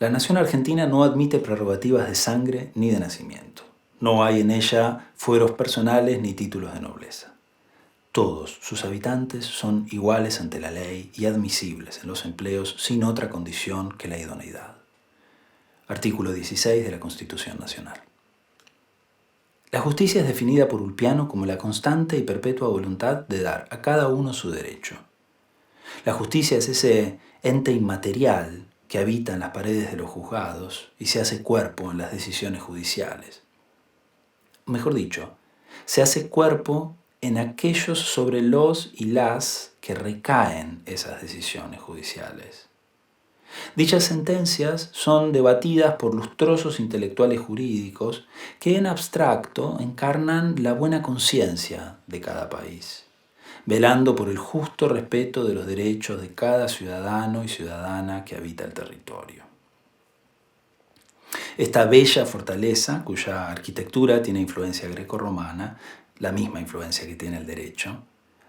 La nación argentina no admite prerrogativas de sangre ni de nacimiento. No hay en ella fueros personales ni títulos de nobleza. Todos sus habitantes son iguales ante la ley y admisibles en los empleos sin otra condición que la idoneidad. Artículo 16 de la Constitución Nacional. La justicia es definida por Ulpiano como la constante y perpetua voluntad de dar a cada uno su derecho. La justicia es ese ente inmaterial que habita en las paredes de los juzgados y se hace cuerpo en las decisiones judiciales. Mejor dicho, se hace cuerpo en aquellos sobre los y las que recaen esas decisiones judiciales. Dichas sentencias son debatidas por lustrosos intelectuales jurídicos que en abstracto encarnan la buena conciencia de cada país, velando por el justo respeto de los derechos de cada ciudadano y ciudadana que habita el territorio. Esta bella fortaleza, cuya arquitectura tiene influencia grecorromana, la misma influencia que tiene el derecho,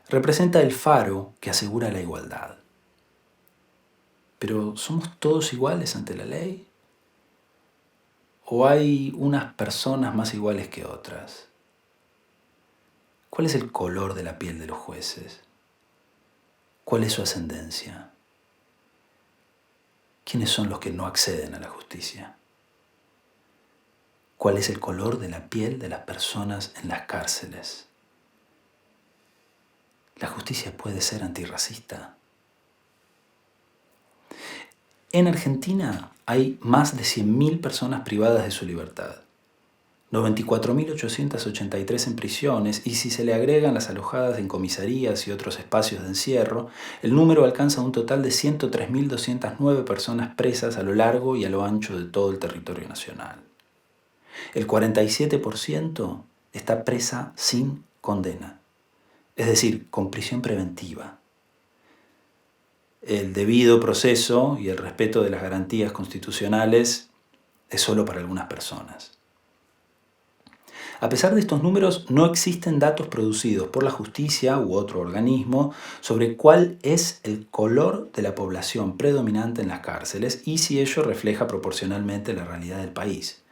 representa el faro que asegura la igualdad. Pero ¿somos todos iguales ante la ley? ¿O hay unas personas más iguales que otras? ¿Cuál es el color de la piel de los jueces? ¿Cuál es su ascendencia? ¿Quiénes son los que no acceden a la justicia? ¿Cuál es el color de la piel de las personas en las cárceles? ¿La justicia puede ser antirracista? En Argentina hay más de 100.000 personas privadas de su libertad, 94.883 en prisiones, y si se le agregan las alojadas en comisarías y otros espacios de encierro, el número alcanza un total de 103.209 personas presas a lo largo y a lo ancho de todo el territorio nacional. El 47% está presa sin condena, es decir, con prisión preventiva. El debido proceso y el respeto de las garantías constitucionales es solo para algunas personas. A pesar de estos números, no existen datos producidos por la justicia u otro organismo sobre cuál es el color de la población predominante en las cárceles y si ello refleja proporcionalmente la realidad del país.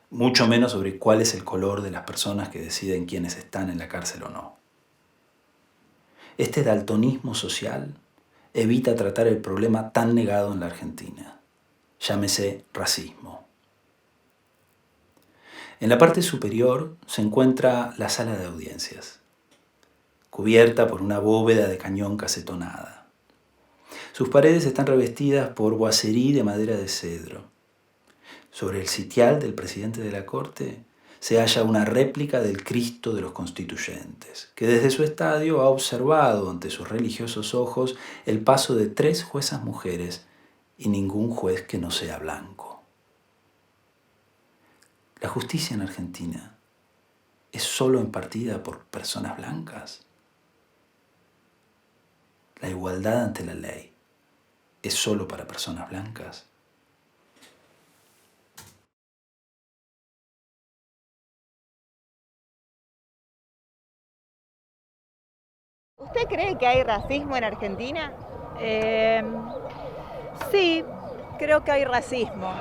Mucho menos sobre cuál es el color de las personas que deciden quiénes están en la cárcel o no. Este daltonismo social evita tratar el problema tan negado en la Argentina. Llámese racismo. En la parte superior se encuentra la sala de audiencias, cubierta por una bóveda de cañón casetonada. Sus paredes están revestidas por boiserie de madera de cedro. Sobre el sitial del presidente de la Corte se halla una réplica del Cristo de los Constituyentes, que desde su estadio ha observado ante sus religiosos ojos el paso de 3 juezas mujeres y ningún juez que no sea blanco. ¿La justicia en Argentina es solo impartida por personas blancas? ¿La igualdad ante la ley es solo para personas blancas? ¿Usted cree que hay racismo en Argentina? Sí, creo que hay racismo.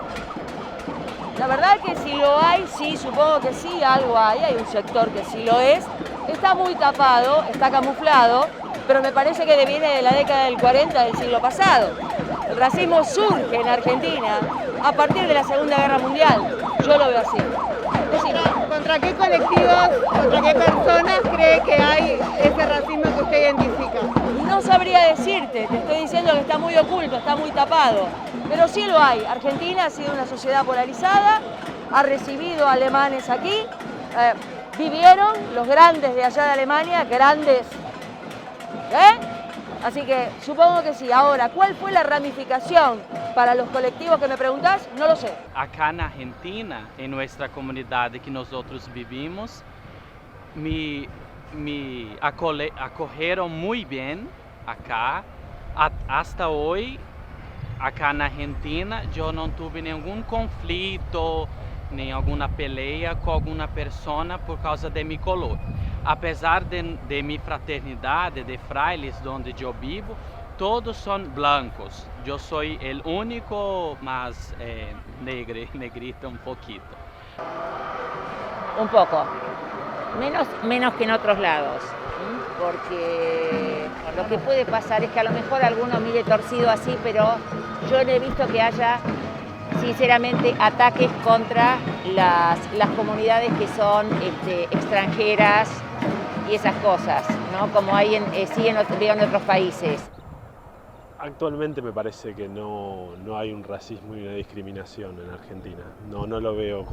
La verdad que si lo hay, sí, supongo que sí, algo hay un sector que sí lo es. Está muy tapado, está camuflado, pero me parece que viene de la década del 40 del siglo pasado. El racismo surge en Argentina a partir de la Segunda Guerra Mundial, yo lo veo así. ¿Contra qué colectivos, contra qué personas cree que hay ese racismo que usted identifica? No sabría decirte, te estoy diciendo que está muy oculto, está muy tapado, pero sí lo hay. Argentina ha sido una sociedad polarizada, ha recibido alemanes aquí, vivieron los grandes de allá de Alemania, grandes, Así que supongo que sí. Ahora, ¿cuál fue la ramificación para los colectivos que me preguntás? No lo sé. Acá en Argentina, en nuestra comunidad que nosotros vivimos, me acogieron muy bien acá. Hasta hoy, acá en Argentina, yo no tuve ningún conflicto, ni alguna pelea con alguna persona por causa de mi color. Apesar de mi fraternidade de frailes, onde eu vivo, todos son blancos. Yo soy el único más negrito un poquito. Un poco, menos que en otros lados, porque lo que puede pasar es que a lo mejor alguno mire torcido así, pero yo no he visto que haya sinceramente ataques contra las comunidades que son extranjeras y esas cosas, ¿no? Como hay veo en otros países. Actualmente me parece que no hay un racismo y una discriminación en Argentina. No lo veo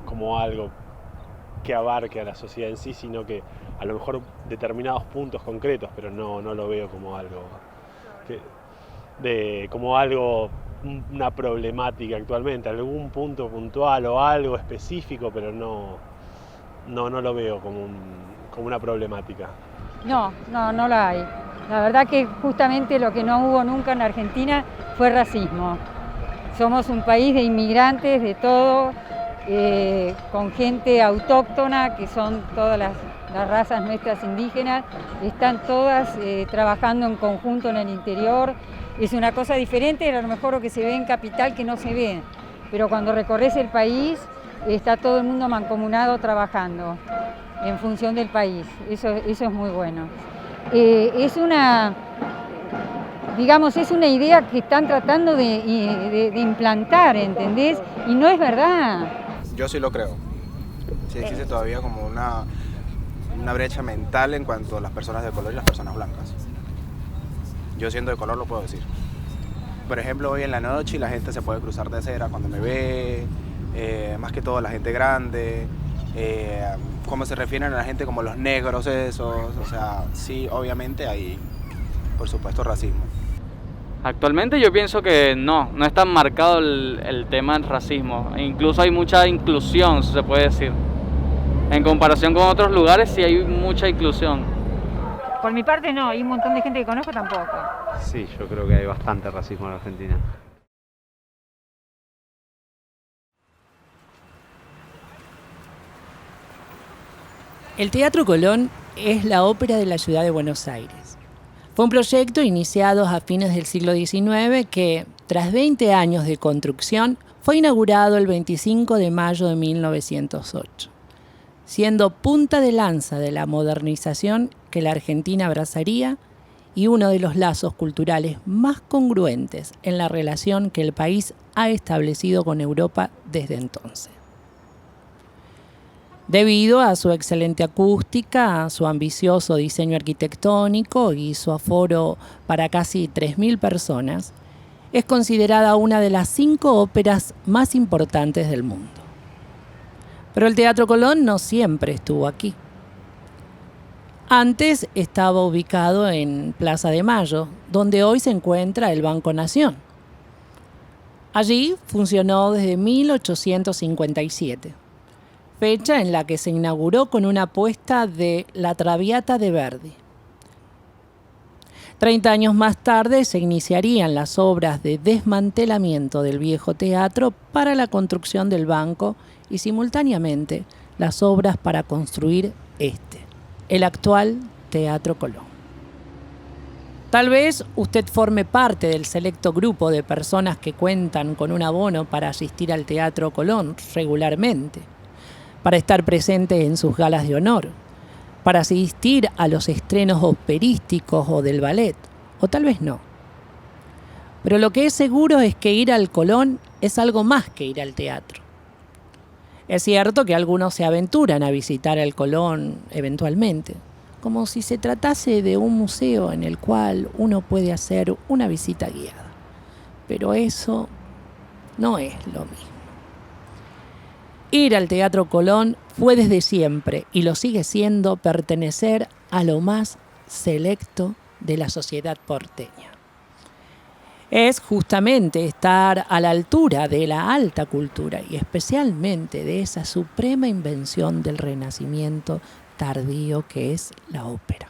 como algo que abarque a la sociedad en sí, sino que a lo mejor determinados puntos concretos, pero no lo veo como algo una problemática actualmente, algún punto puntual o algo específico, pero no lo veo como una problemática. No la hay. La verdad que justamente lo que no hubo nunca en Argentina fue racismo. Somos un país de inmigrantes, de todo, con gente autóctona, que son todas las razas nuestras indígenas, están todas trabajando en conjunto en el interior. Es una cosa diferente, a lo mejor lo que se ve en Capital que no se ve, pero cuando recorres el país está todo el mundo mancomunado trabajando en función del país. Eso es muy bueno. Es una idea que están tratando de implantar, ¿entendés? Y no es verdad. Yo sí lo creo. Sí existe todavía como una brecha mental en cuanto a las personas de color y las personas blancas. Yo siendo de color lo puedo decir. Por ejemplo, hoy en la noche la gente se puede cruzar de acera cuando me ve, más que todo la gente grande, cómo se refieren a la gente como los negros esos, o sea, sí, obviamente hay, por supuesto, racismo. Actualmente yo pienso que no es tan marcado el tema del racismo. Incluso hay mucha inclusión, se puede decir. En comparación con otros lugares sí hay mucha inclusión. Por mi parte no, y un montón de gente que conozco tampoco. Sí, yo creo que hay bastante racismo en Argentina. El Teatro Colón es la ópera de la ciudad de Buenos Aires. Fue un proyecto iniciado a fines del siglo XIX que, tras 20 años de construcción, fue inaugurado el 25 de mayo de 1908, siendo punta de lanza de la modernización que la Argentina abrazaría y uno de los lazos culturales más congruentes en la relación que el país ha establecido con Europa desde entonces. Debido a su excelente acústica, a su ambicioso diseño arquitectónico y su aforo para casi 3.000 personas, es considerada una de las 5 óperas más importantes del mundo. Pero el Teatro Colón no siempre estuvo aquí. Antes estaba ubicado en Plaza de Mayo, donde hoy se encuentra el Banco Nación. Allí funcionó desde 1857. Fecha en la que se inauguró con una apuesta de La Traviata de Verdi. 30 años más tarde se iniciarían las obras de desmantelamiento del viejo teatro para la construcción del banco y simultáneamente las obras para construir el actual Teatro Colón. Tal vez usted forme parte del selecto grupo de personas que cuentan con un abono para asistir al Teatro Colón regularmente, para estar presente en sus galas de honor, para asistir a los estrenos operísticos o del ballet, o tal vez no. Pero lo que es seguro es que ir al Colón es algo más que ir al teatro. Es cierto que algunos se aventuran a visitar el Colón eventualmente, como si se tratase de un museo en el cual uno puede hacer una visita guiada. Pero eso no es lo mismo. Ir al Teatro Colón fue desde siempre, y lo sigue siendo, pertenecer a lo más selecto de la sociedad porteña. Es justamente estar a la altura de la alta cultura y especialmente de esa suprema invención del Renacimiento tardío que es la ópera.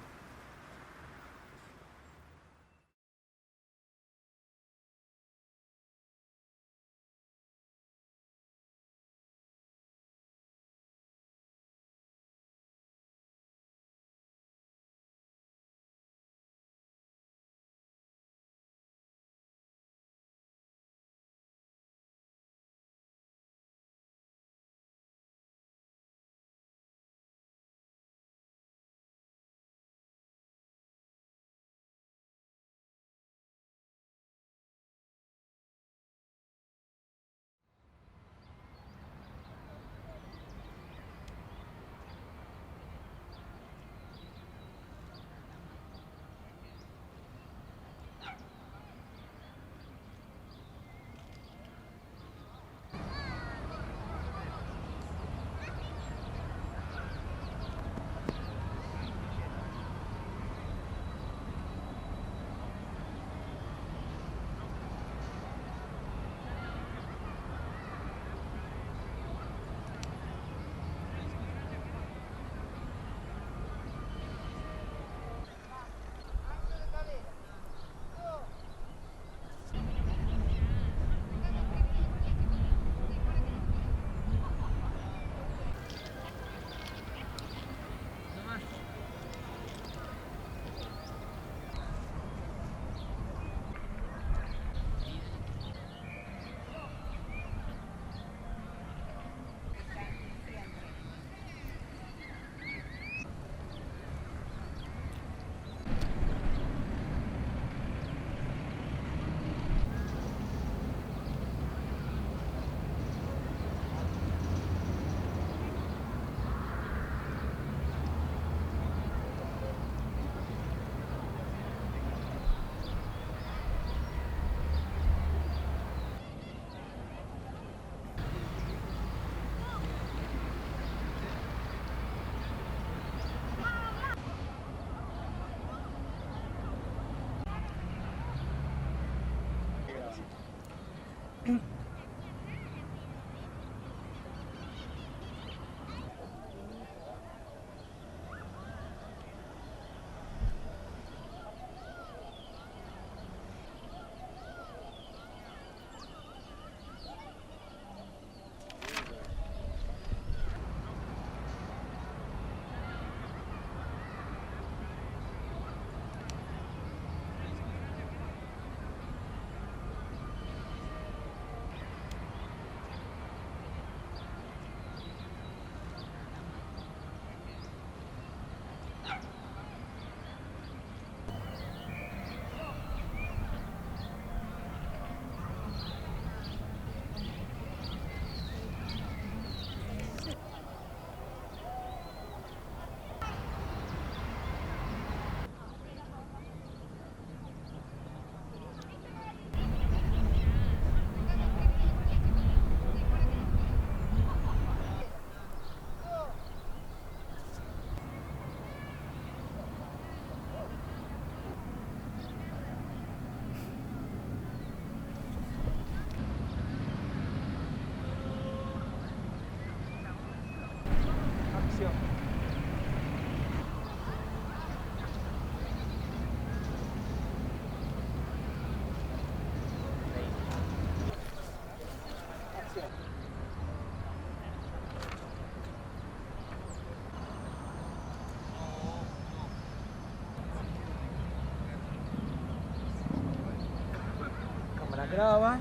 Cámara graba.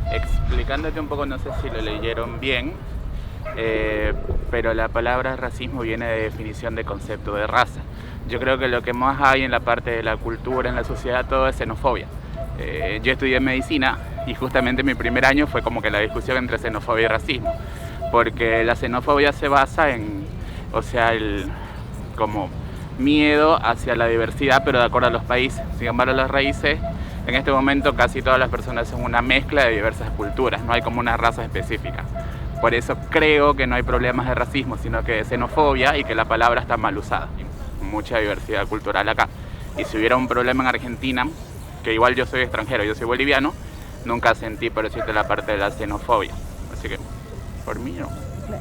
Explicándote un poco, no sé si lo leyeron bien, pero la palabra racismo viene de definición de concepto de raza. Yo creo que lo que más hay en la parte de la cultura, en la sociedad, todo es xenofobia. Yo estudié medicina y justamente mi primer año fue como que la discusión entre xenofobia y racismo, porque la xenofobia se basa en, o sea, el como miedo hacia la diversidad, pero de acuerdo a los países. Sin embargo, las raíces, en este momento casi todas las personas son una mezcla de diversas culturas, no hay como una raza específica. Por eso creo que no hay problemas de racismo, sino que de xenofobia y que la palabra está mal usada. Mucha diversidad cultural acá. Y si hubiera un problema en Argentina, que igual yo soy extranjero, yo soy boliviano, nunca sentí por decirte la parte de la xenofobia. Así que, por mí no.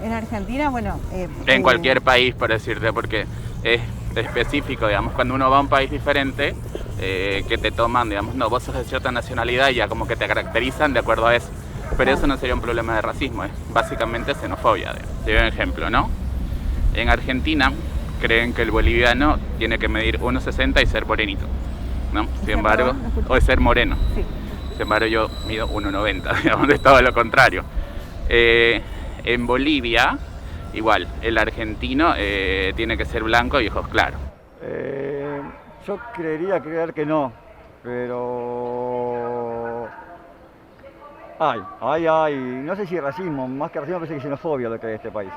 En Argentina, bueno... en cualquier país, por decirte, porque es específico, digamos, cuando uno va a un país diferente, que te toman, digamos, no, vos sos de cierta nacionalidad y ya como que te caracterizan de acuerdo a eso. Pero eso no sería un problema de racismo, es básicamente xenofobia. Te doy un ejemplo, ¿no? En Argentina creen que el boliviano tiene que medir 1,60 y ser morenito, ¿no? Sin embargo, o ser moreno. Sí. Sin embargo, yo mido 1,90, digamos, es todo lo contrario. En Bolivia, igual, el argentino tiene que ser blanco y ojos claros. Yo creer que no, pero hay, no sé si racismo, más que racismo parece que xenofobia lo que hay en este país.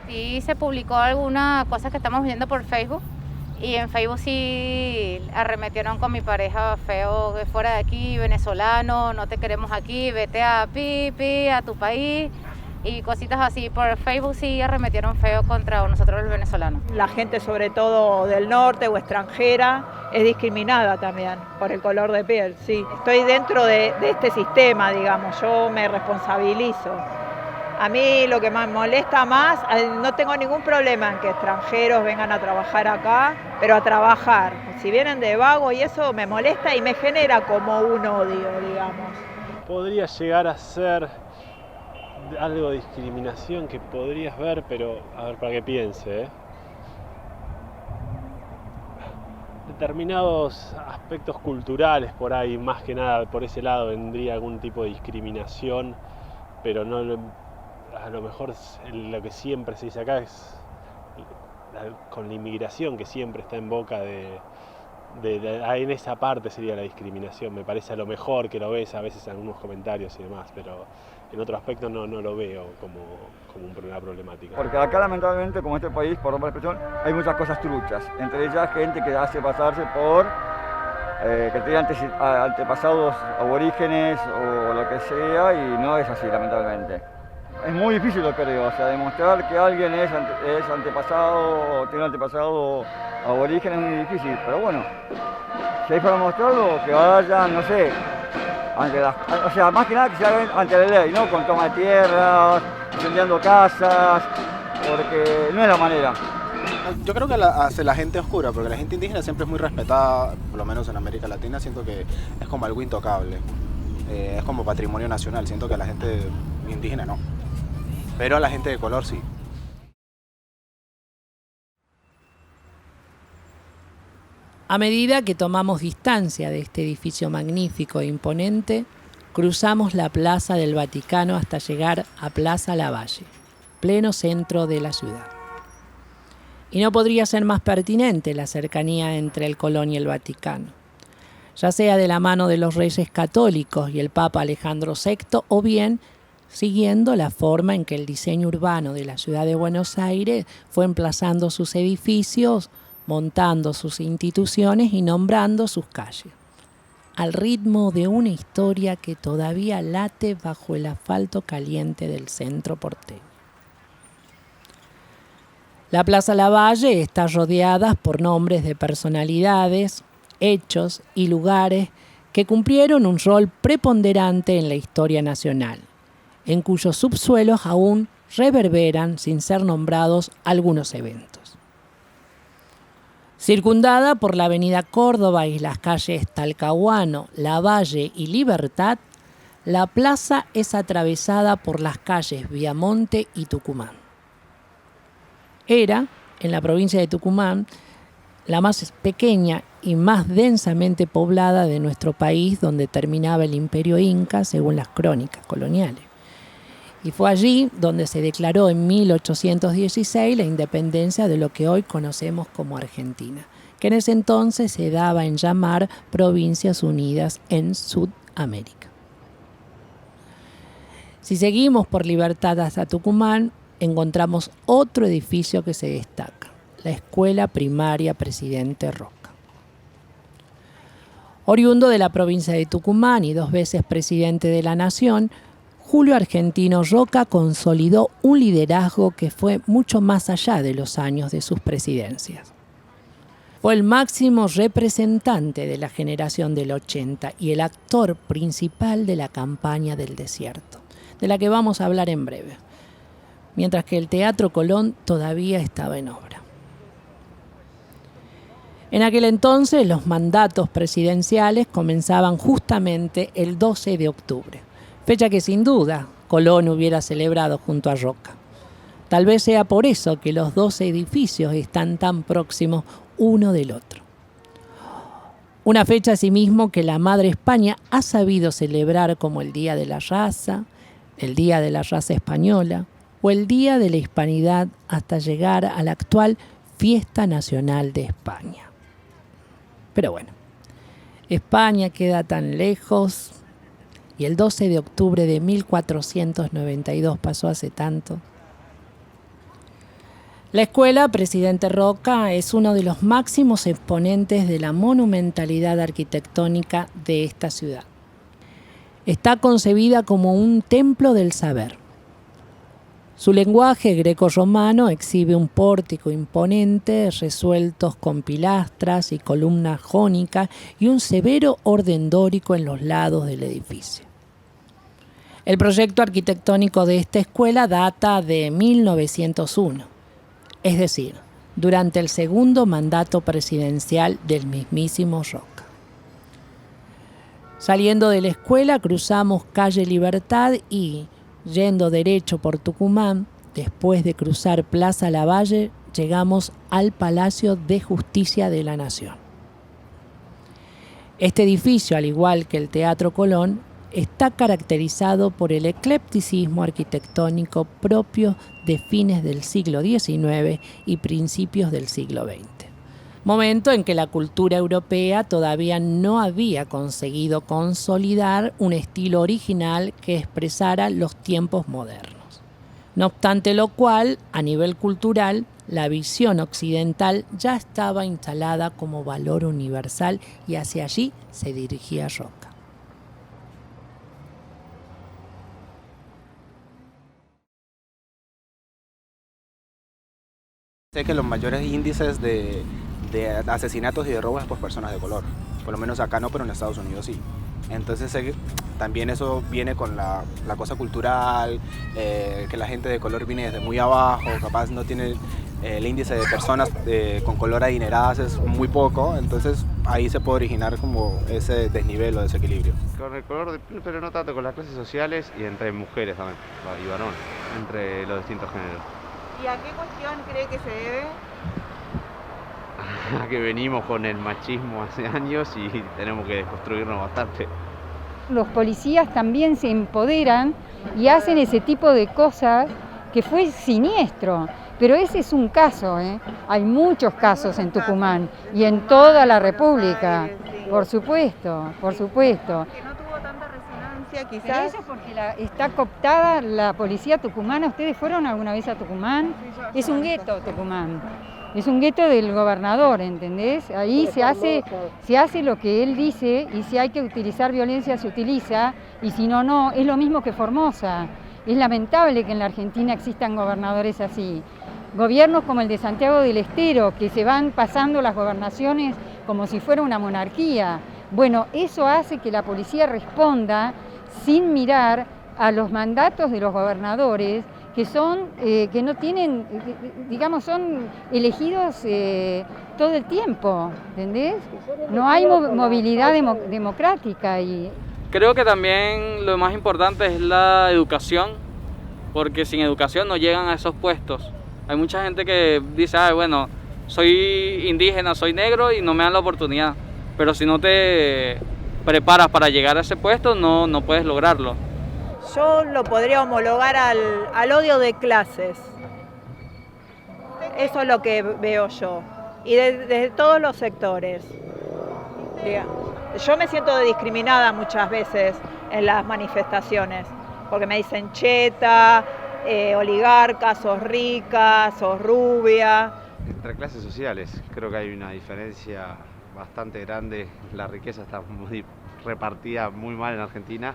Sí, se publicó alguna cosa que estamos viendo por Facebook y en Facebook sí arremetieron con mi pareja feo, que fuera de aquí, venezolano, no te queremos aquí, vete a a tu país. Y cositas así, por Facebook sí arremetieron feo contra nosotros los venezolanos. La gente, sobre todo del norte o extranjera, es discriminada también por el color de piel, sí. Estoy dentro de este sistema, digamos, yo me responsabilizo. A mí lo que me molesta más, no tengo ningún problema en que extranjeros vengan a trabajar acá, pero a trabajar. Si vienen de vago y eso me molesta y me genera como un odio, digamos. Podría llegar a ser algo de discriminación que podrías ver, pero a ver, para que piense, determinados aspectos culturales por ahí, más que nada por ese lado vendría algún tipo de discriminación, pero no, a lo mejor lo que siempre se dice acá es con la inmigración que siempre está en boca en esa parte sería la discriminación, me parece a lo mejor que lo ves a veces en algunos comentarios y demás, pero en otro aspecto no lo veo como una problemática. Porque acá lamentablemente, como este país, por la expresión, hay muchas cosas truchas, entre ellas gente que hace pasarse por que tiene antepasados aborígenes o lo que sea, y no es así lamentablemente. Es muy difícil, lo creo, o sea, demostrar que alguien es antepasado o tiene un antepasado aborigen es muy difícil, pero bueno, si hay para mostrarlo, que vaya, no sé, o sea, más que nada que se haga ante la ley, ¿no? Con toma de tierras, incendiando casas, porque no es la manera. Yo creo que hace la gente oscura, porque la gente indígena siempre es muy respetada, por lo menos en América Latina, siento que es como algo intocable, es como patrimonio nacional, siento que a la gente indígena no, pero a la gente de color sí. A medida que tomamos distancia de este edificio magnífico e imponente, cruzamos la Plaza del Vaticano hasta llegar a Plaza Lavalle, pleno centro de la ciudad. Y no podría ser más pertinente la cercanía entre el Colón y el Vaticano, ya sea de la mano de los Reyes Católicos y el Papa Alejandro VI, o bien siguiendo la forma en que el diseño urbano de la ciudad de Buenos Aires fue emplazando sus edificios, montando sus instituciones y nombrando sus calles, al ritmo de una historia que todavía late bajo el asfalto caliente del centro porteño. La Plaza Lavalle está rodeada por nombres de personalidades, hechos y lugares que cumplieron un rol preponderante en la historia nacional, en cuyos subsuelos aún reverberan, sin ser nombrados, algunos eventos. Circundada por la avenida Córdoba y las calles Talcahuano, Lavalle y Libertad, la plaza es atravesada por las calles Viamonte y Tucumán. Era, en la provincia de Tucumán, la más pequeña y más densamente poblada de nuestro país, donde terminaba el Imperio Inca, según las crónicas coloniales. Y fue allí donde se declaró en 1816 la independencia de lo que hoy conocemos como Argentina, que en ese entonces se daba en llamar Provincias Unidas en Sudamérica. Si seguimos por Libertad hasta Tucumán, encontramos otro edificio que se destaca, la Escuela Primaria Presidente Roca. Oriundo de la provincia de Tucumán y 2 veces presidente de la Nación, Julio Argentino Roca consolidó un liderazgo que fue mucho más allá de los años de sus presidencias. Fue el máximo representante de la generación del 80 y el actor principal de la campaña del desierto, de la que vamos a hablar en breve, mientras que el Teatro Colón todavía estaba en obra. En aquel entonces los mandatos presidenciales comenzaban justamente el 12 de octubre. Fecha que sin duda Colón hubiera celebrado junto a Roca. Tal vez sea por eso que los 2 edificios están tan próximos uno del otro. Una fecha asimismo que la Madre España ha sabido celebrar como el Día de la Raza, el Día de la Raza Española o el Día de la Hispanidad, hasta llegar a la actual Fiesta Nacional de España. Pero bueno, España queda tan lejos. Y el 12 de octubre de 1492 pasó hace tanto. La Escuela Presidente Roca es uno de los máximos exponentes de la monumentalidad arquitectónica de esta ciudad. Está concebida como un templo del saber. Su lenguaje grecorromano exhibe un pórtico imponente, resueltos con pilastras y columnas jónicas y un severo orden dórico en los lados del edificio. El proyecto arquitectónico de esta escuela data de 1901, es decir, durante el segundo mandato presidencial del mismísimo Roca. Saliendo de la escuela cruzamos calle Libertad y, yendo derecho por Tucumán, después de cruzar Plaza Lavalle, llegamos al Palacio de Justicia de la Nación. Este edificio, al igual que el Teatro Colón, está caracterizado por el eclecticismo arquitectónico propio de fines del siglo XIX y principios del siglo XX. Momento en que la cultura europea todavía no había conseguido consolidar un estilo original que expresara los tiempos modernos. No obstante lo cual, a nivel cultural, la visión occidental ya estaba instalada como valor universal y hacia allí se dirigía Roca. Sé que los mayores índices de asesinatos y de robos es por personas de color. Por lo menos acá no, pero en Estados Unidos sí. Entonces sé que también eso viene con la cosa cultural, que la gente de color viene desde muy abajo, capaz no tiene el índice de personas con color adineradas es muy poco, entonces ahí se puede originar como ese desnivel o desequilibrio. Con el color de piel, pero no tanto con las clases sociales y entre mujeres también, y varones, entre los distintos géneros. ¿Y a qué cuestión cree que se debe? Que venimos con el machismo hace años y tenemos que desconstruirnos bastante. Los policías también se empoderan y hacen ese tipo de cosas que fue siniestro. Pero ese es un caso, ¿eh? Hay muchos casos en Tucumán y en toda la República, por supuesto, por supuesto. Que no tuvo tanta resonancia, Pero quizás. eso es porque está cooptada la policía tucumana. ¿Ustedes fueron alguna vez a Tucumán? Es un gueto Tucumán. Es un gueto del gobernador, ¿entendés? Ahí se hace lo que él dice y si hay que utilizar violencia se utiliza y si no, no. Es lo mismo que Formosa. Es lamentable que en la Argentina existan gobernadores así. Gobiernos como el de Santiago del Estero, que se van pasando las gobernaciones como si fuera una monarquía. Bueno, eso hace que la policía responda sin mirar a los mandatos de los gobernadores, que son, que no tienen, digamos, son elegidos todo el tiempo, ¿entendés? No hay movilidad democrática. Creo que también lo más importante es la educación, porque sin educación no llegan a esos puestos. Hay mucha gente que dice, bueno, soy indígena, soy negro y no me dan la oportunidad. Pero si no te preparas para llegar a ese puesto, no puedes lograrlo. Yo lo podría homologar al odio de clases. Eso es lo que veo yo. Y desde todos los sectores. Yo me siento discriminada muchas veces en las manifestaciones, porque me dicen cheta, oligarca, sos rica, sos rubia. Entre clases sociales creo que hay una diferencia bastante grande. La riqueza está muy repartida muy mal en Argentina,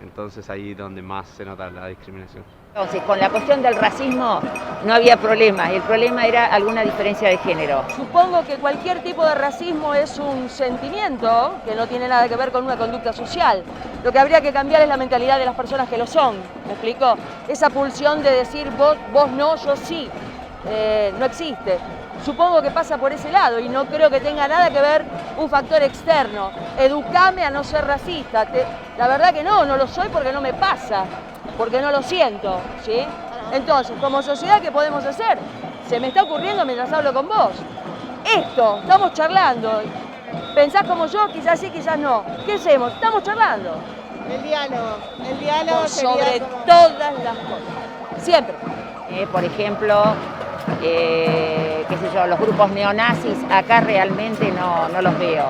entonces ahí es donde más se nota la discriminación. Entonces, con la cuestión del racismo no había problema, el problema era alguna diferencia de género. Supongo que cualquier tipo de racismo es un sentimiento que no tiene nada que ver con una conducta social. Lo que habría que cambiar es la mentalidad de las personas que lo son, ¿me explico? Esa pulsión de decir vos no, yo sí, no existe. Supongo que pasa por ese lado y no creo que tenga nada que ver un factor externo. Educame a no ser racista. La verdad que no lo soy porque no me pasa, porque no lo siento, ¿sí? Entonces, como sociedad, ¿qué podemos hacer? Se me está ocurriendo mientras hablo con vos. Esto, estamos charlando. ¿Pensás como yo? Quizás sí, quizás no. ¿Qué hacemos? Estamos charlando. El diálogo sobre todas las cosas. Siempre. Por ejemplo, qué sé yo, los grupos neonazis acá realmente no los veo.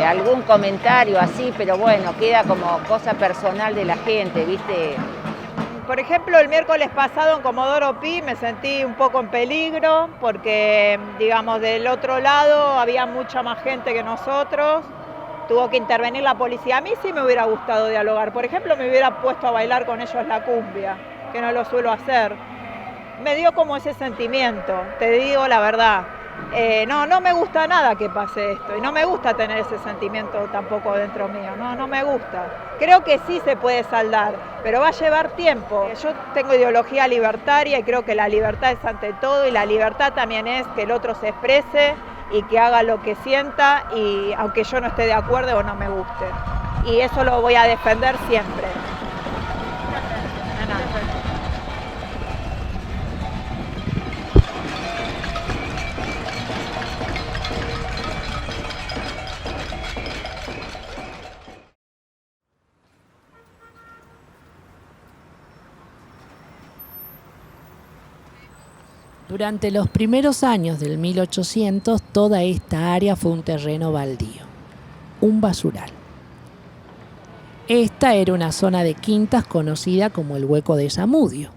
Algún comentario así, pero bueno, queda como cosa personal de la gente, ¿viste? Por ejemplo, el miércoles pasado en Comodoro Pi me sentí un poco en peligro porque, digamos, del otro lado había mucha más gente que nosotros. Tuvo que intervenir la policía. A mí sí me hubiera gustado dialogar. Por ejemplo, me hubiera puesto a bailar con ellos la cumbia, que no lo suelo hacer. Me dio como ese sentimiento, te digo la verdad. No me gusta nada que pase esto y no me gusta tener ese sentimiento tampoco dentro mío, no me gusta. Creo que sí se puede saldar, pero va a llevar tiempo. Yo tengo ideología libertaria y creo que la libertad es ante todo y la libertad también es que el otro se exprese y que haga lo que sienta y aunque yo no esté de acuerdo o no me guste. Y eso lo voy a defender siempre. Durante los primeros años del 1800, toda esta área fue un terreno baldío, un basural. Esta era una zona de quintas conocida como el Hueco de Zamudio,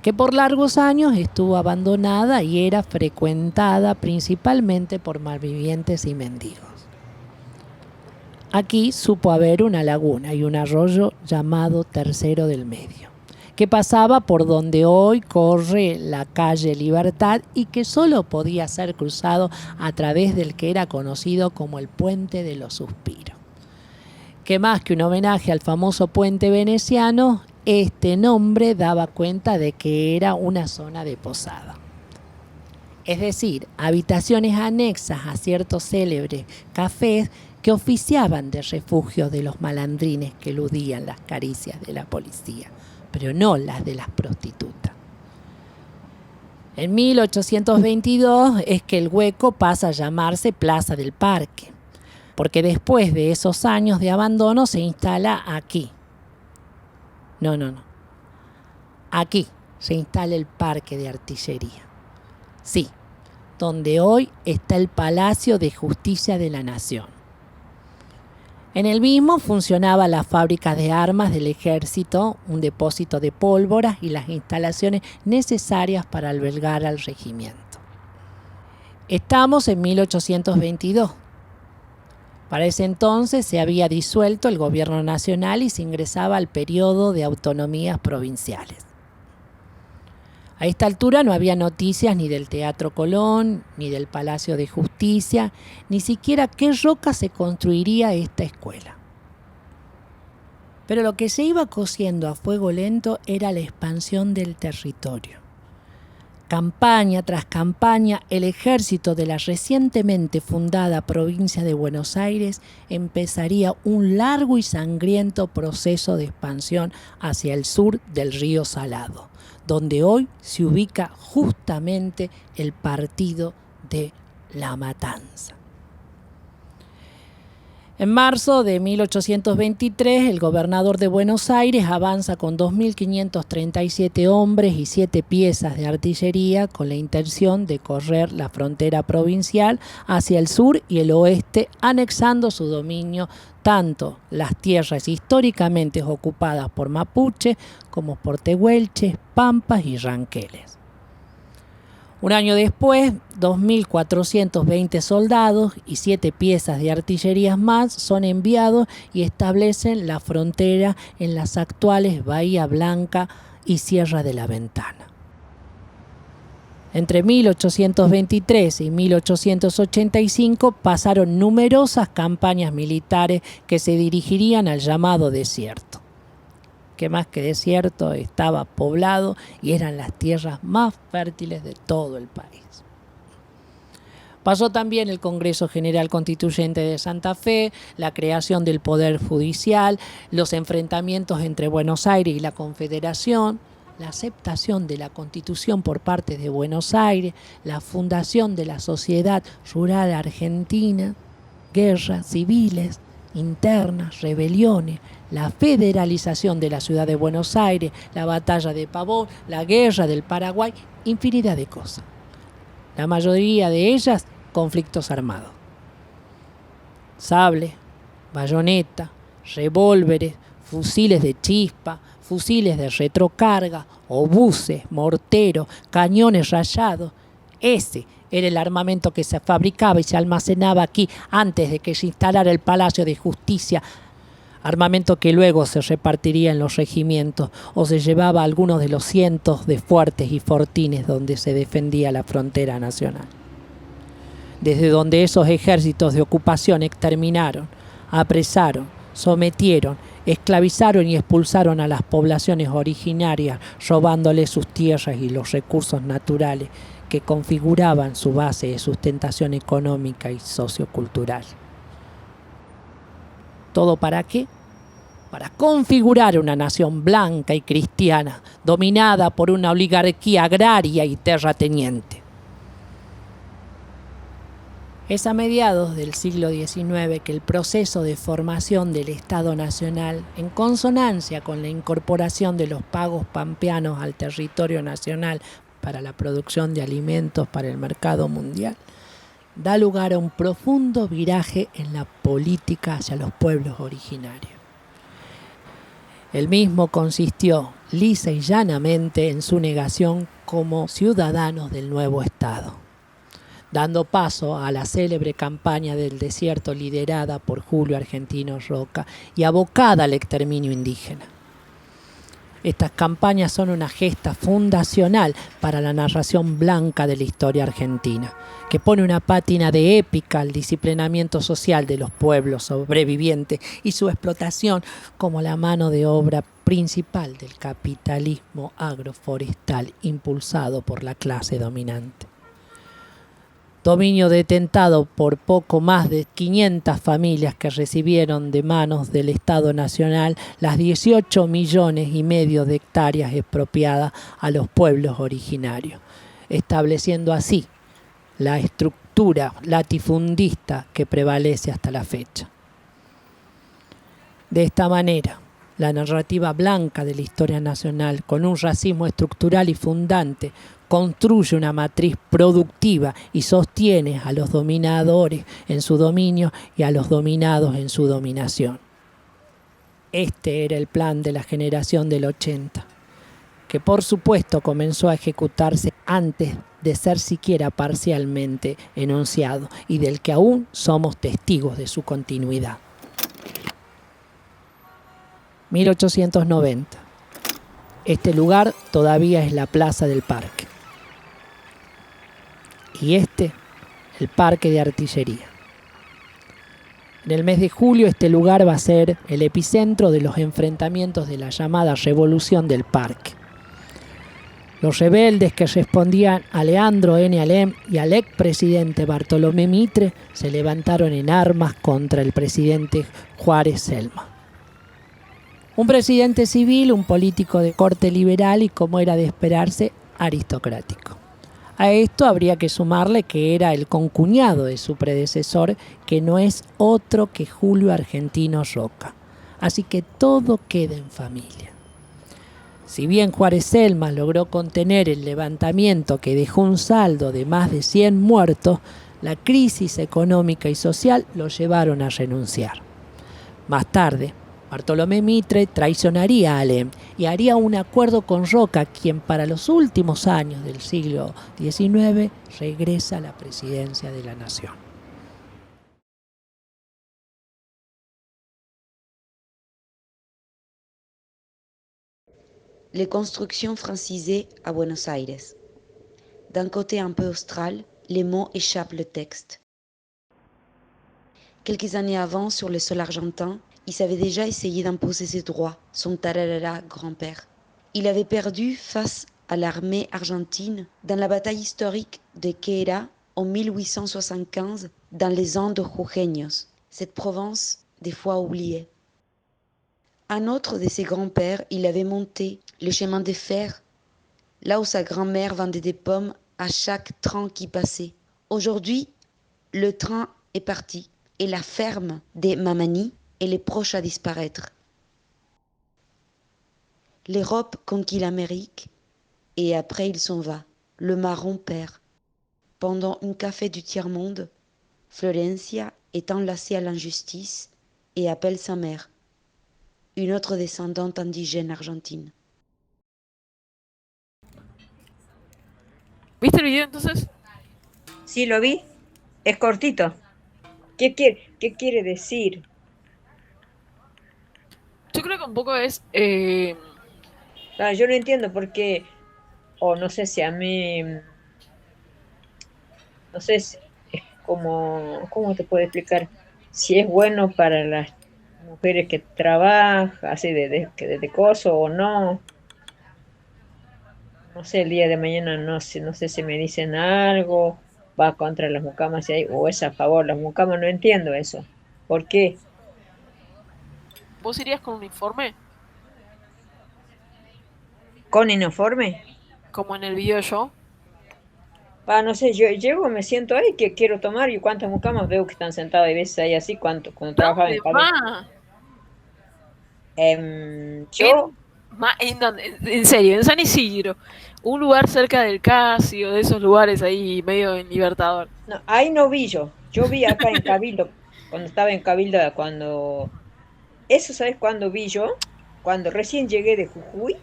que por largos años estuvo abandonada y era frecuentada principalmente por malvivientes y mendigos. Aquí supo haber una laguna y un arroyo llamado Tercero del Medio, que pasaba por donde hoy corre la calle Libertad y que solo podía ser cruzado a través del que era conocido como el Puente de los Suspiros. Que más que un homenaje al famoso puente veneciano, este nombre daba cuenta de que era una zona de posada. Es decir, habitaciones anexas a ciertos célebres cafés que oficiaban de refugio de los malandrines que eludían las caricias de la policía, pero no las de las prostitutas. En 1822 es que el Hueco pasa a llamarse Plaza del Parque, porque después de esos años de abandono se instala aquí. No. Aquí se instala el Parque de Artillería. Sí, donde hoy está el Palacio de Justicia de la Nación. En el mismo funcionaba la fábrica de armas del ejército, un depósito de pólvora y las instalaciones necesarias para albergar al regimiento. Estamos en 1822. Para ese entonces se había disuelto el gobierno nacional y se ingresaba al periodo de autonomías provinciales. A esta altura no había noticias ni del Teatro Colón, ni del Palacio de Justicia, ni siquiera qué roca se construiría esta escuela. Pero lo que se iba cociendo a fuego lento era la expansión del territorio. Campaña tras campaña, el ejército de la recientemente fundada provincia de Buenos Aires empezaría un largo y sangriento proceso de expansión hacia el sur del río Salado, donde hoy se ubica justamente el partido de La Matanza. En marzo de 1823, el gobernador de Buenos Aires avanza con 2.537 hombres y 7 piezas de artillería con la intención de correr la frontera provincial hacia el sur y el oeste, anexando su dominio tanto las tierras históricamente ocupadas por mapuches como por tehuelches, pampas y ranqueles. Un año después, 2.420 soldados y 7 piezas de artillería más son enviados y establecen la frontera en las actuales Bahía Blanca y Sierra de la Ventana. Entre 1823 y 1885 pasaron numerosas campañas militares que se dirigirían al llamado desierto. Que más que desierto estaba poblado y eran las tierras más fértiles de todo el país. Pasó también el Congreso General Constituyente de Santa Fe, la creación del Poder Judicial, los enfrentamientos entre Buenos Aires y la Confederación, la aceptación de la Constitución por parte de Buenos Aires, la fundación de la Sociedad Rural Argentina, guerras civiles, internas, rebeliones, la federalización de la ciudad de Buenos Aires, la batalla de Pavón, la guerra del Paraguay, infinidad de cosas. La mayoría de ellas, conflictos armados. Sables, bayoneta, revólveres, fusiles de chispa, fusiles de retrocarga, obuses, morteros, cañones rayados. Ese era el armamento que se fabricaba y se almacenaba aquí antes de que se instalara el Palacio de Justicia, armamento que luego se repartiría en los regimientos o se llevaba a algunos de los cientos de fuertes y fortines donde se defendía la frontera nacional. Desde donde esos ejércitos de ocupación exterminaron, apresaron, sometieron, esclavizaron y expulsaron a las poblaciones originarias, robándoles sus tierras y los recursos naturales que configuraban su base de sustentación económica y sociocultural. ¿Todo para qué? Para configurar una nación blanca y cristiana, dominada por una oligarquía agraria y terrateniente. Es a mediados del siglo XIX que el proceso de formación del Estado Nacional, en consonancia con la incorporación de los pagos pampeanos al territorio nacional para la producción de alimentos para el mercado mundial, da lugar a un profundo viraje en la política hacia los pueblos originarios. El mismo consistió lisa y llanamente en su negación como ciudadanos del nuevo Estado, dando paso a la célebre campaña del desierto liderada por Julio Argentino Roca y abocada al exterminio indígena. Estas campañas son una gesta fundacional para la narración blanca de la historia argentina, que pone una pátina de épica al disciplinamiento social de los pueblos sobrevivientes y su explotación como la mano de obra principal del capitalismo agroforestal impulsado por la clase dominante. Dominio detentado por poco más de 500 familias que recibieron de manos del Estado Nacional las 18,5 millones de hectáreas expropiadas a los pueblos originarios, estableciendo así la estructura latifundista que prevalece hasta la fecha. De esta manera, la narrativa blanca de la historia nacional, con un racismo estructural y fundante, construye una matriz productiva y sostiene a los dominadores en su dominio y a los dominados en su dominación. Este era el plan de la generación del 80, que por supuesto comenzó a ejecutarse antes de ser siquiera parcialmente enunciado y del que aún somos testigos de su continuidad. 1890. Este lugar todavía es la Plaza del Parque. Y el Parque de Artillería. En el mes de julio este lugar va a ser el epicentro de los enfrentamientos de la llamada Revolución del Parque. Los rebeldes que respondían a Leandro N. Alem y al expresidente Bartolomé Mitre se levantaron en armas contra el presidente Juárez Celma. Un presidente civil, un político de corte liberal y, como era de esperarse, aristocrático. A esto habría que sumarle que era el concuñado de su predecesor, que no es otro que Julio Argentino Roca. Así que todo queda en familia. Si bien Juárez Celma logró contener el levantamiento que dejó un saldo de más de 100 muertos, la crisis económica y social lo llevaron a renunciar. Más tarde, Bartolomé Mitre traicionaría a Alem y haría un acuerdo con Roca, quien para los últimos años del siglo XIX regresa a la presidencia de la nación. Les constructions francisées à Buenos Aires. D'un côté un peu austral, les mots échappent le texte. Quelques années avant, sur le sol argentin, il savait déjà essayer d'imposer ses droits, son tararara grand-père. Il avait perdu face à l'armée argentine dans la bataille historique de Queyra en 1875 dans les Andes jujeños, cette province des fois oubliée. Un autre de ses grands-pères, il avait monté le chemin de fer, là où sa grand-mère vendait des pommes à chaque train qui passait. Aujourd'hui, le train est parti et la ferme des Mamani, elle est proche à disparaître. L'Europe conquit l'Amérique et après il s'en va, le marron perd. Pendant un café du tiers-monde, Florencia est enlacée à l'injustice et appelle sa mère, une autre descendante indigène argentine. ¿Viste el video entonces? Sí, lo vi. Es cortito. ¿Qué quiere decir? Yo creo que un poco es... No, yo no entiendo por qué, o no sé si a mí, no sé si es como, ¿cómo te puedo explicar? Si es bueno para las mujeres que trabajan, así de coso o no. No sé, el día de mañana no sé si me dicen algo, va contra las mucamas o es a favor de las mucamas, no entiendo eso. ¿Por qué? ¿Vos irías con un uniforme? ¿Con uniforme? Como en el video yo. No sé, yo llego, me siento ahí, que quiero tomar, y cuántas mucamas veo que están sentadas y veces ahí así, cuando trabajaba en el ¿Dónde? yo... ¿En serio? ¿En San Isidro? Un lugar cerca del Casio, de esos lugares ahí medio en Libertador. No, ahí no vi yo. Yo vi acá en Cabildo, cuando estaba en Cabildo, Eso, ¿sabes cuándo vi yo? Cuando recién llegué de Jujuy,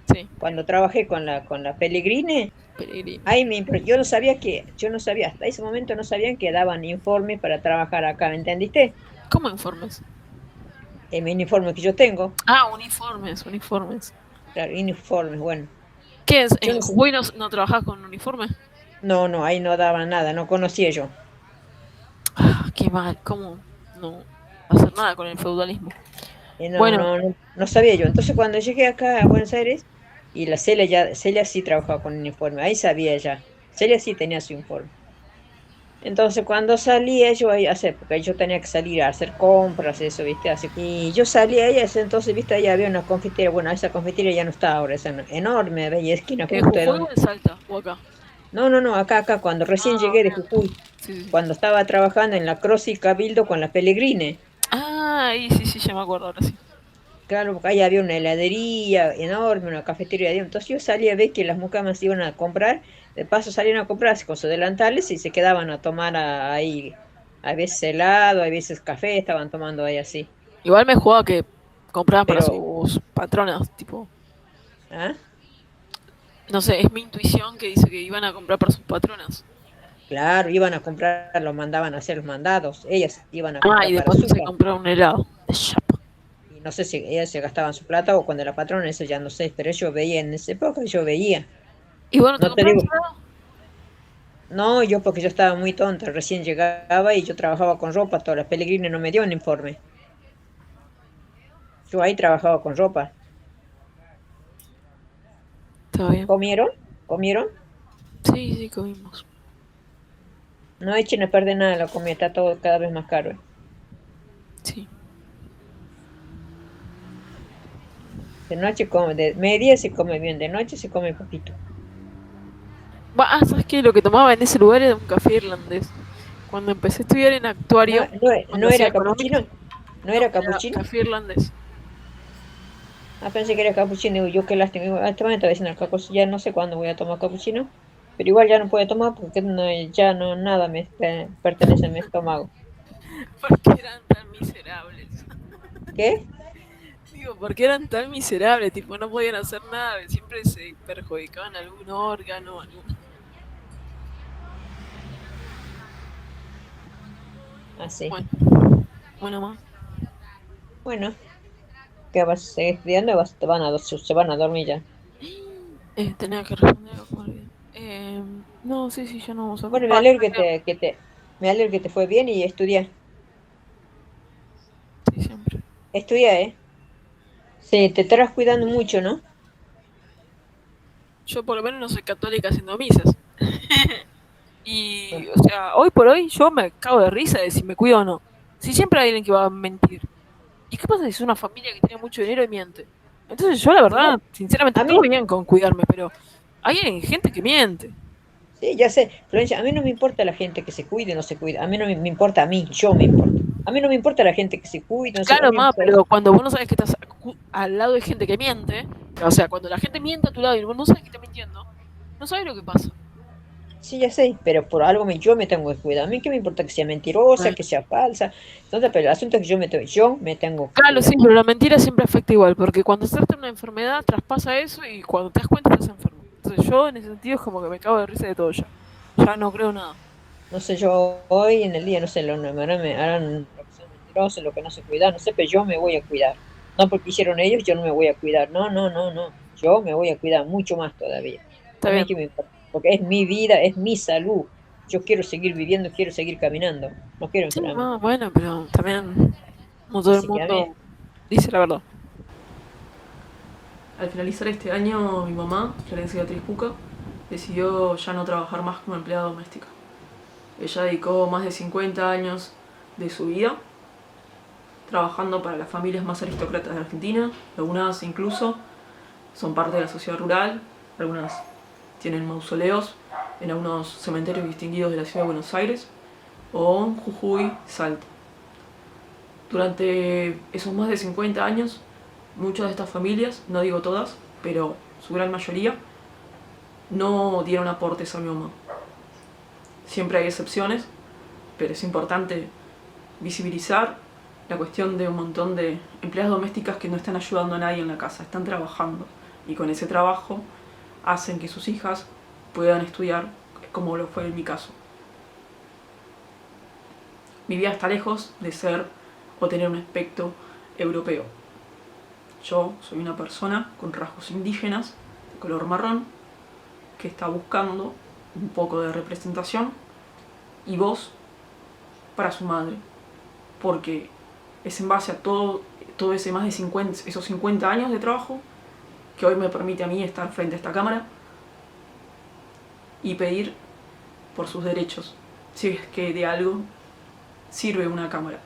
Sí. cuando trabajé con la Pellegrine, Pellegrini. yo no sabía, hasta ese momento no sabían que daban informes para trabajar acá, ¿me entendiste? ¿Cómo informes? El uniforme que yo tengo, Ah, uniformes. claro, uniformes, bueno. ¿Qué es? Yo ¿En no sé. Jujuy no trabajás con uniforme? No, ahí no daban nada, no conocía yo. Ah, qué mal, ¿cómo no hacer nada con el feudalismo? No, Bueno. no sabía yo. Entonces cuando llegué acá a Buenos Aires, y Celia sí trabajaba con uniforme, ahí sabía ya. Celia sí tenía su uniforme. Entonces cuando salía yo ahí a hacer, porque yo tenía que salir a hacer compras, eso, ¿viste? Y yo salía ahí, entonces, ¿viste? Ahí había una confitería, bueno, esa confitería ya no está ahora, es enorme, bella esquina ¿En justo de Jujuy donde... o en Salta? ¿O acá? No, acá, cuando recién llegué de Jujuy, Sí. cuando estaba trabajando en la Cross y Cabildo con la Pellegrine. Ah, ahí sí, ya me acuerdo ahora sí. Claro, porque ahí había una heladería enorme, una cafetería. Entonces yo salía a ver que las mucamas iban a comprar, de paso salían a comprar con sus delantales y se quedaban a tomar ahí, a veces helado, a veces café, estaban tomando ahí así. Igual me jugaba que compraban para Pero, sus patronas, tipo. ¿ah? No sé, es mi intuición que dice que iban a comprar para sus patronas. Claro, iban a comprar, los mandaban a hacer los mandados, ellas iban a Ah, comprar y de para paso su se casa. compró un helado. Y no sé si ellas se gastaban su plata o cuando la patrona, eso ya no sé, pero yo veía en esa época, yo veía. ¿Y bueno, te No te compraron digo. helado? No, yo porque yo estaba muy tonta, recién llegaba y yo trabajaba con ropa, todas las Pellegrini no me dio un informe. Yo ahí trabajaba con ropa. Está bien. ¿Comieron? ¿Comieron? Sí, comimos. No echen a perder nada la comida, está todo cada vez más caro. Sí. De noche come, de media se come bien, de noche se come poquito. ¿Sabes qué? Lo que tomaba en ese lugar era un café irlandés. Cuando empecé a estudiar en actuario, cuando No hacía era económicas, capuchino? ¿No era capuchino? café irlandés. Ah, pensé que era capuchino, digo, yo qué lástima. Digo, este momento diciendo el capuchino, ya no sé cuándo voy a tomar capuchino, pero igual ya no puedo tomar porque ya no nada me pertenece a mi estómago. Porque eran tan miserables. ¿Qué? Digo, porque eran tan miserables, tipo, no podían hacer nada, siempre se perjudicaban algún órgano, Así. Bueno, más. Bueno, ¿qué vas a seguir estudiando o se van a dormir ya? Tenía que responder algo mal bien. No, sí, ya no vamos a... Bueno, me alegro me alegro que te fue bien y estudia. Sí, siempre. Estudia, ¿eh? Sí, te estarás cuidando mucho, ¿no? Yo por lo menos no soy católica haciendo misas. Y, o sea, hoy por hoy yo me cago de risa de si me cuido o no. Si siempre hay alguien que va a mentir. ¿Y qué pasa si es una familia que tiene mucho dinero y miente? Entonces yo la verdad, sinceramente, todo bien con cuidarme, pero hay gente que miente. Sí, ya sé, Florencia, a mí no me importa la gente que se cuide o no se cuida. A mí no me importa a mí, yo me importa. A mí no me importa la gente que se cuide, no se Claro, cuida. pero cuando vos no sabes que estás al lado de gente que miente, o sea, cuando la gente miente a tu lado y vos no sabes que está mintiendo, no sabes lo que pasa. Sí, ya sé, pero por algo yo me tengo que cuidar. A mí qué me importa que sea mentirosa, que sea falsa. Entonces, pero el asunto es que yo me tengo que Claro, cuidar. sí, pero la mentira siempre afecta igual, porque cuando se trata de una enfermedad, traspasa eso y cuando te das cuenta estás enfermo. Entonces yo en ese sentido es como que me cago de risa de todo ya. Ya no creo nada. No sé, yo hoy en el día, no sé, me harán lo que son mentirosos, lo que no se cuidan, no sé, pero yo me voy a cuidar. No porque hicieron ellos, yo no me voy a cuidar. No. Yo me voy a cuidar mucho más todavía. Está A mí bien. que me importa, porque es mi vida, es mi salud. Yo quiero seguir viviendo, quiero seguir caminando. No quiero Sí, enfermarme. no, bueno, pero también no todo el Así que a mí, mundo dice la verdad. Al finalizar este año, mi mamá, Florencia Beatriz Puca, decidió ya no trabajar más como empleada doméstica. Ella dedicó más de 50 años de su vida trabajando para las familias más aristócratas de Argentina. Algunas incluso son parte de la sociedad rural, algunas tienen mausoleos en algunos cementerios distinguidos de la ciudad de Buenos Aires o en Jujuy, Salta. Durante esos más de 50 años, muchas de estas familias, no digo todas, pero su gran mayoría, no dieron aportes a mi mamá. Siempre hay excepciones, pero es importante visibilizar la cuestión de un montón de empleadas domésticas que no están ayudando a nadie en la casa, están trabajando y con ese trabajo hacen que sus hijas puedan estudiar, como lo fue en mi caso. Mi vida está lejos de ser o tener un aspecto europeo. Yo soy una persona con rasgos indígenas, de color marrón, que está buscando un poco de representación y voz para su madre, porque es en base a todo ese más de esos 50 años de trabajo que hoy me permite a mí estar frente a esta cámara y pedir por sus derechos, si es que de algo sirve una cámara.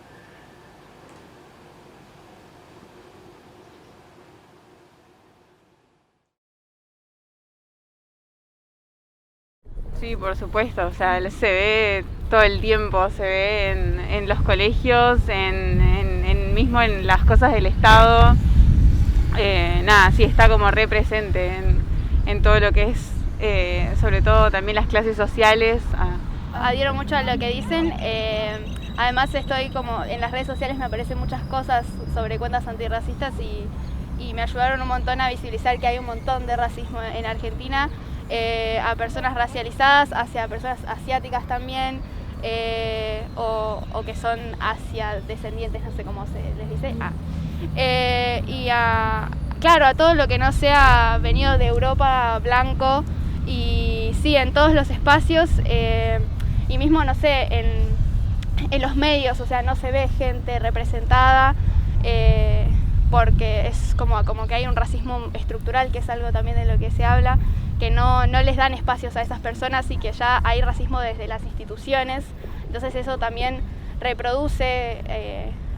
Sí, por supuesto, o sea, se ve todo el tiempo, se ve en los colegios, mismo en las cosas del Estado. Nada, sí está como re presente en todo lo que es, sobre todo también las clases sociales. Adhiero mucho a lo que dicen, además estoy como en las redes sociales, me aparecen muchas cosas sobre cuentas antirracistas y me ayudaron un montón a visibilizar que hay un montón de racismo en Argentina, a personas racializadas, hacia personas asiáticas también, o que son asiadescendientes, no sé cómo se les dice. Claro, a todo lo que no sea venido de Europa, blanco, y sí, en todos los espacios, y mismo, no sé, en los medios, o sea, no se ve gente representada, porque es como que hay un racismo estructural, que es algo también de lo que se habla, que no les dan espacios a esas personas y que ya hay racismo desde las instituciones. Entonces eso también reproduce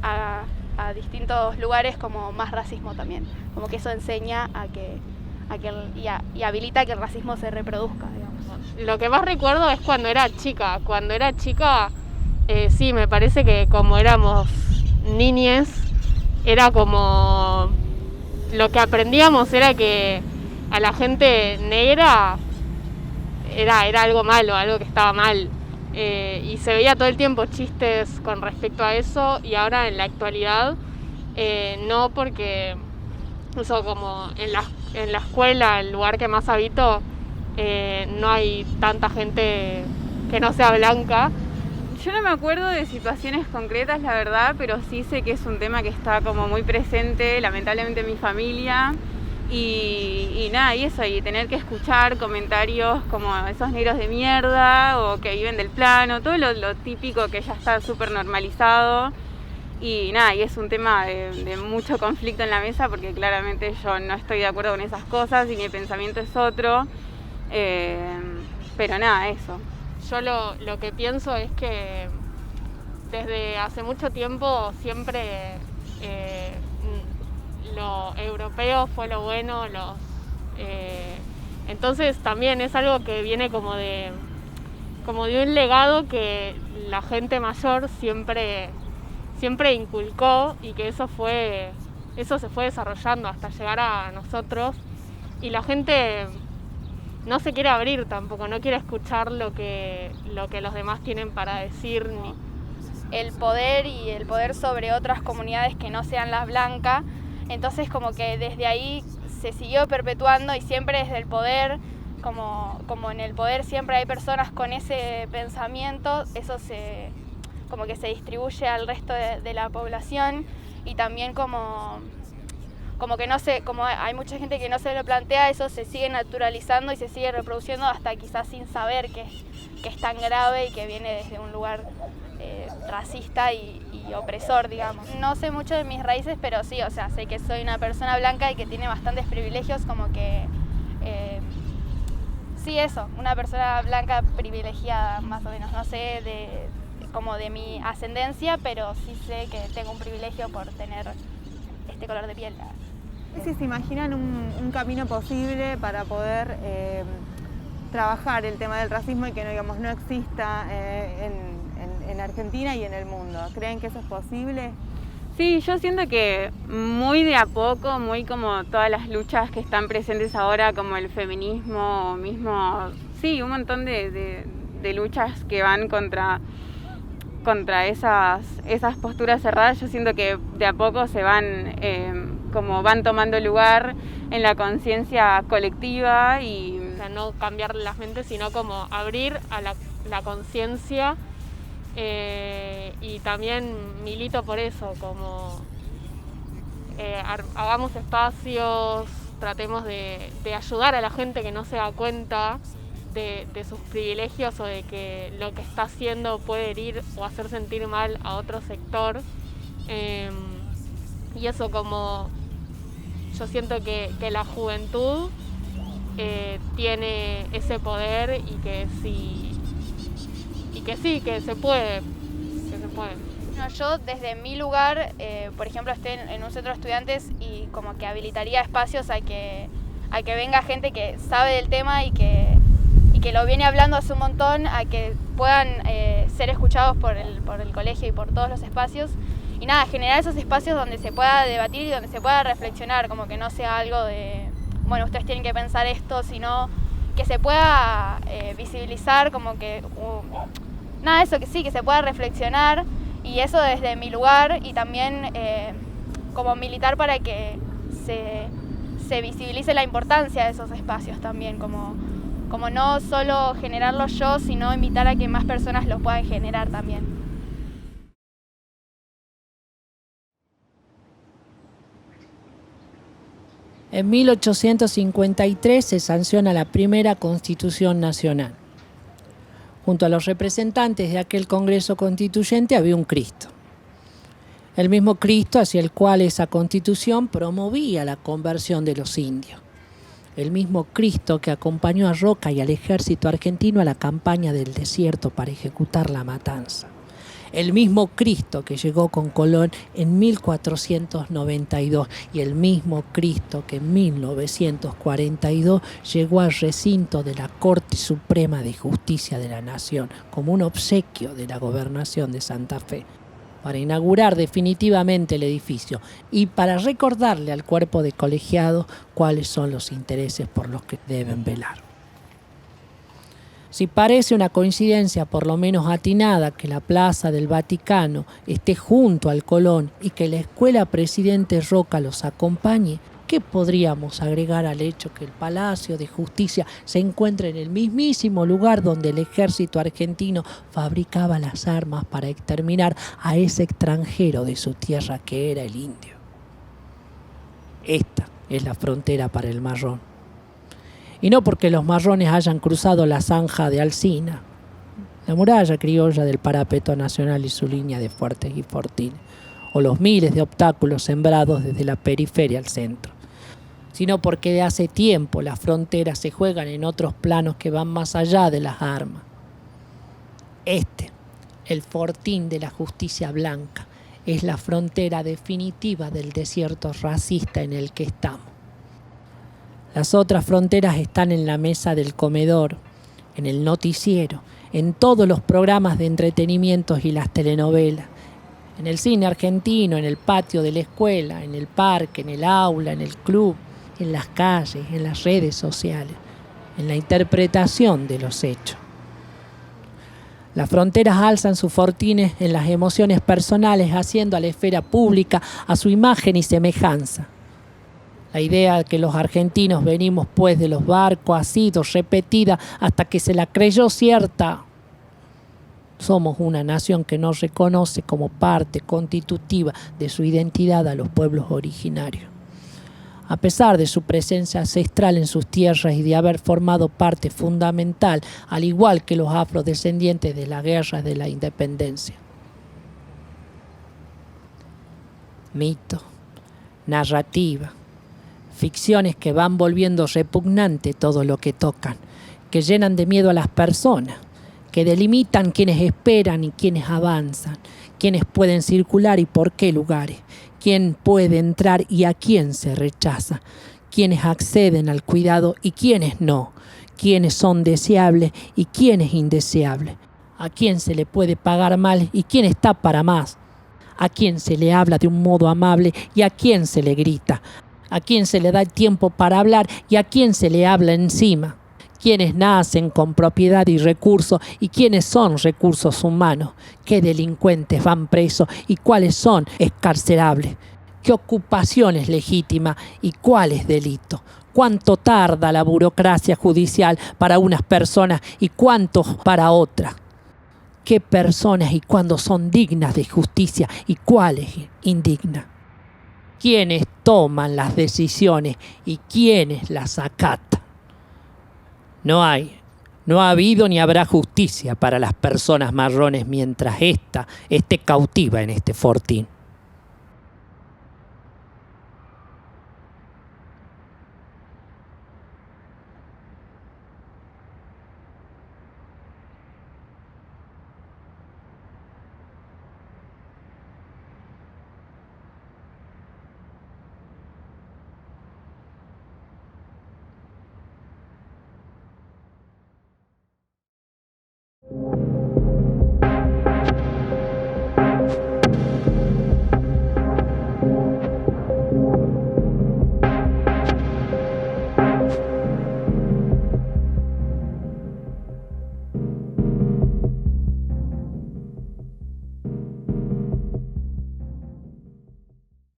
a distintos lugares como más racismo también, como que eso enseña y habilita que el racismo se reproduzca, digamos. Lo que más recuerdo es cuando era chica. Cuando era chica, sí, me parece que como éramos niñes, era como lo que aprendíamos era que a la gente negra era algo malo, algo que estaba mal. Y se veía todo el tiempo chistes con respecto a eso, y ahora en la actualidad no, porque eso, como en la escuela, el lugar que más habito, no hay tanta gente que no sea blanca. Yo no me acuerdo de situaciones concretas, la verdad, pero sí sé que es un tema que está como muy presente, lamentablemente, en mi familia. Y nada, y eso, y tener que escuchar comentarios como esos negros de mierda o que viven del plano, todo lo típico que ya está súper normalizado. Y nada, y es un tema de mucho conflicto en la mesa, porque claramente yo no estoy de acuerdo con esas cosas y mi pensamiento es otro. Pero nada, eso. Yo lo que pienso es que desde hace mucho tiempo siempre lo europeo fue lo bueno, entonces también es algo que viene como de un legado que la gente mayor siempre inculcó, y que eso se fue desarrollando hasta llegar a nosotros, y la gente no se quiere abrir tampoco, no quiere escuchar lo que los demás tienen para decir. El poder sobre otras comunidades que no sean las blancas. Entonces como que desde ahí se siguió perpetuando, y siempre desde el poder, como en el poder siempre hay personas con ese pensamiento, eso como que se distribuye al resto de la población, y también como que no sé, como hay mucha gente que no se lo plantea, eso se sigue naturalizando y se sigue reproduciendo hasta quizás sin saber que es tan grave y que viene desde un lugar racista y opresor, digamos. No sé mucho de mis raíces, pero sí, o sea, sé que soy una persona blanca y que tiene bastantes privilegios, como que sí, eso, una persona blanca privilegiada, más o menos. No sé como de mi ascendencia, pero sí sé que tengo un privilegio por tener este color de piel. Si se imaginan un camino posible para poder trabajar el tema del racismo y que no exista en Argentina y en el mundo, ¿creen que eso es posible? Sí, yo siento que muy de a poco, muy como todas las luchas que están presentes ahora, como el feminismo, mismo, sí, un montón de luchas que van contra esas posturas cerradas, yo siento que de a poco se van, como van tomando lugar en la conciencia colectiva y... O sea, no cambiar las mentes, sino como abrir a la conciencia. Y también milito por eso, como hagamos espacios, tratemos de ayudar a la gente que no se da cuenta de sus privilegios o de que lo que está haciendo puede herir o hacer sentir mal a otro sector. Y eso, como yo siento que la juventud tiene ese poder y que que se puede. No, yo desde mi lugar, por ejemplo, estoy en un centro de estudiantes y como que habilitaría espacios a que venga gente que sabe del tema y que lo viene hablando hace un montón, a que puedan ser escuchados por el colegio y por todos los espacios. Y nada, generar esos espacios donde se pueda debatir y donde se pueda reflexionar, como que no sea algo de, bueno, ustedes tienen que pensar esto, sino que se pueda visibilizar, como que, nada, eso que sí, que se pueda reflexionar, y eso desde mi lugar, y también como militar para que se visibilice la importancia de esos espacios también, como no solo generarlos yo, sino invitar a que más personas los puedan generar también. En 1853 se sanciona la primera Constitución Nacional. Junto a los representantes de aquel Congreso Constituyente había un Cristo. El mismo Cristo hacia el cual esa Constitución promovía la conversión de los indios. El mismo Cristo que acompañó a Roca y al ejército argentino a la campaña del desierto para ejecutar la matanza. El mismo Cristo que llegó con Colón en 1492 y el mismo Cristo que en 1942 llegó al recinto de la Corte Suprema de Justicia de la Nación como un obsequio de la Gobernación de Santa Fe para inaugurar definitivamente el edificio y para recordarle al cuerpo de colegiados cuáles son los intereses por los que deben velar. Si parece una coincidencia por lo menos atinada que la Plaza del Vaticano esté junto al Colón y que la Escuela Presidente Roca los acompañe, ¿qué podríamos agregar al hecho que el Palacio de Justicia se encuentra en el mismísimo lugar donde el ejército argentino fabricaba las armas para exterminar a ese extranjero de su tierra que era el indio? Esta es la frontera para el marrón. Y no porque los marrones hayan cruzado la zanja de Alsina, la muralla criolla del parapeto nacional y su línea de fuertes y fortines, o los miles de obstáculos sembrados desde la periferia al centro, sino porque de hace tiempo las fronteras se juegan en otros planos que van más allá de las armas. El fortín de la justicia blanca, es la frontera definitiva del desierto racista en el que estamos. Las otras fronteras están en la mesa del comedor, en el noticiero, en todos los programas de entretenimientos y las telenovelas, en el cine argentino, en el patio de la escuela, en el parque, en el aula, en el club, en las calles, en las redes sociales, en la interpretación de los hechos. Las fronteras alzan sus fortines en las emociones personales, haciendo a la esfera pública a su imagen y semejanza. La idea de que los argentinos venimos pues de los barcos ha sido repetida hasta que se la creyó cierta. Somos una nación que no reconoce como parte constitutiva de su identidad a los pueblos originarios. A pesar de su presencia ancestral en sus tierras y de haber formado parte fundamental, al igual que los afrodescendientes de la guerra de la independencia. Mito, narrativa, ficciones que van volviendo repugnante todo lo que tocan, que llenan de miedo a las personas, que delimitan quienes esperan y quienes avanzan, quienes pueden circular y por qué lugares, quién puede entrar y a quién se rechaza, quienes acceden al cuidado y quienes no, quiénes son deseables y quiénes indeseables, a quién se le puede pagar mal y quién está para más, a quién se le habla de un modo amable y a quién se le grita, a quién se le da el tiempo para hablar y a quién se le habla encima, quiénes nacen con propiedad y recursos y quiénes son recursos humanos, qué delincuentes van presos y cuáles son excarcerables, qué ocupación es legítima y cuál es delito, cuánto tarda la burocracia judicial para unas personas y cuánto para otras, qué personas y cuándo son dignas de justicia y cuáles indignas, quiénes toman las decisiones y quiénes las acatan. No ha habido ni habrá justicia para las personas marrones mientras ésta esté cautiva en este fortín.